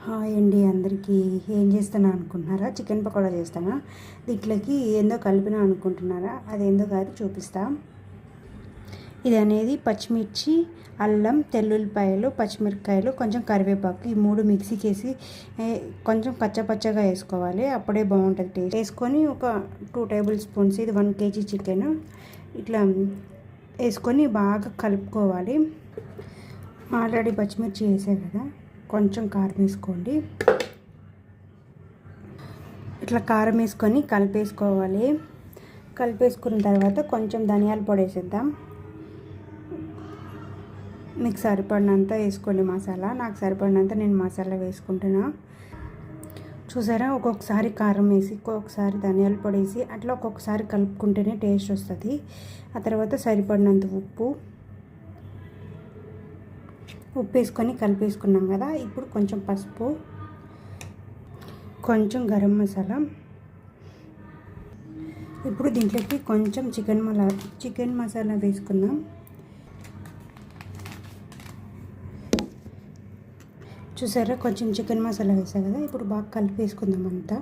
Hi అండి అందరికీ. ఏం చేస్తాను అనుకుంటున్నారా? చికెన్ పకోడా చేస్తానా? దీంట్లోకి ఏందో కలిపినా అనుకుంటున్నారా? అది ఏందో కాదు చూపిస్తా. ఇది అనేది పచ్చిమిర్చి, అల్లం, తెల్లుల్లిపాయలు, పచ్చిమిరపకాయలు, కొంచెం కరివేపాకు, ఈ మూడు మిక్సీకి వేసి కొంచెం పచ్చగా వేసుకోవాలి. అప్పుడే బాగుంటుంది టేస్ట్. వేసుకొని ఒక 2 టేబుల్ స్పూన్స్, ఇది 1 kg చికెన్ ఇట్లా వేసుకొని బాగా కలుపుకోవాలి. ఆల్రెడీ పచ్చిమిర్చి వేసే కదా, కొంచెం కారం వేసుకోండి. ఇట్లా కారం వేసుకొని కలిపేసుకోవాలి. కలిపేసుకున్న తర్వాత కొంచెం ధనియాల పొడి వేసేద్దాం. మీకు సరిపడినంత వేసుకోండి మసాలా. నాకు సరిపడినంత నేను మసాలా వేసుకుంటున్నా. చూసారా, ఒక్కొక్కసారి కారం వేసి, ఒక్కొక్కసారి ధనియాల పొడి వేసి, అట్లా ఒక్కొక్కసారి కలుపుకుంటేనే టేస్ట్ వస్తుంది. ఆ తర్వాత సరిపడినంత ఉప్పు వేసుకొని కలిపేసుకున్నాం కదా. ఇప్పుడు కొంచెం పసుపు, కొంచెం గరం మసాలా. ఇప్పుడు దీంట్లోకి కొంచెం చికెన్ మసాలా వేసుకుందాం. చూసారా, కొంచెం చికెన్ మసాలా వేసాం కదా. ఇప్పుడు బాగా కలిపేసుకుందాం అంతా.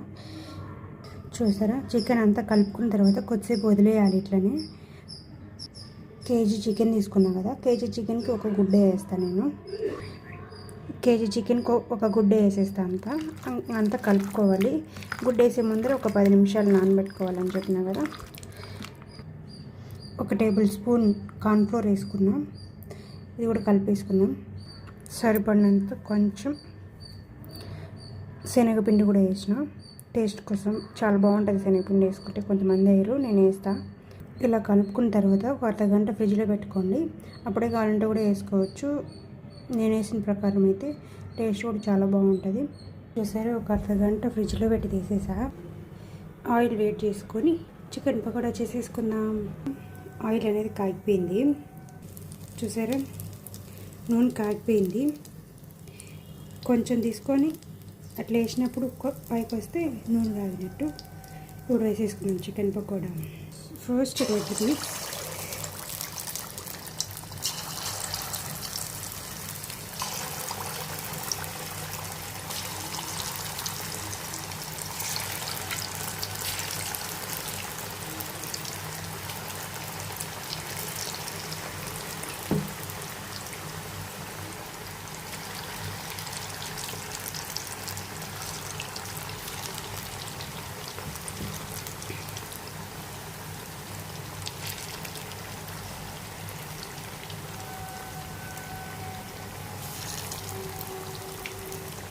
చూసారా, చికెన్ అంతా కలుపుకున్న తర్వాత కొద్దిసేపు వదిలేయాలి. ఇట్లనే కేజీ చికెన్ తీసుకున్నాం కదా, కేజీ చికెన్కి ఒక గుడ్డ వేస్తాను నేను. కేజీ చికెన్కి ఒక గుడ్డ వేసేస్తాను. అంతా కలుపుకోవాలి. గుడ్డ వేసే ముందర ఒక 10 నిమిషాలు నానబెట్టుకోవాలని చెప్పినా కదా. 1 టేబుల్ స్పూన్ కార్న్ఫ్లోర్ వేసుకున్నాం. ఇది కూడా కలిపేసుకుందాం. సరిపడినంత కొంచెం శనగపిండి కూడా వేసిన టేస్ట్ కోసం. చాలా బాగుంటుంది శనగపిండి వేసుకుంటే. కొంతమంది వేయరు, నేను వేస్తాను. ఇలా కలుపుకున్న తర్వాత ఒక అర్ధగంట ఫ్రిడ్జ్లో పెట్టుకోండి. అప్పుడే కావాలంటే కూడా వేసుకోవచ్చు. నేను వేసిన ప్రకారం అయితే టేస్ట్ కూడా చాలా బాగుంటుంది. చూసారా, ఒక అర్ధగంట ఫ్రిడ్జ్లో పెట్టి తీసేసా. ఆయిల్ వేడి చేసుకొని చికెన్ పకోడా చేసేసుకుందాం. ఆయిల్ అనేది కాగిపోయింది. చూసారా, నూనె కాగిపోయింది. కొంచెం తీసుకొని అట్లా వేసినప్పుడు పైకి వస్తే నూనె కాగినట్టు. ఇప్పుడు వేసేసుకున్నాం చికెన్ పకోడా. First mix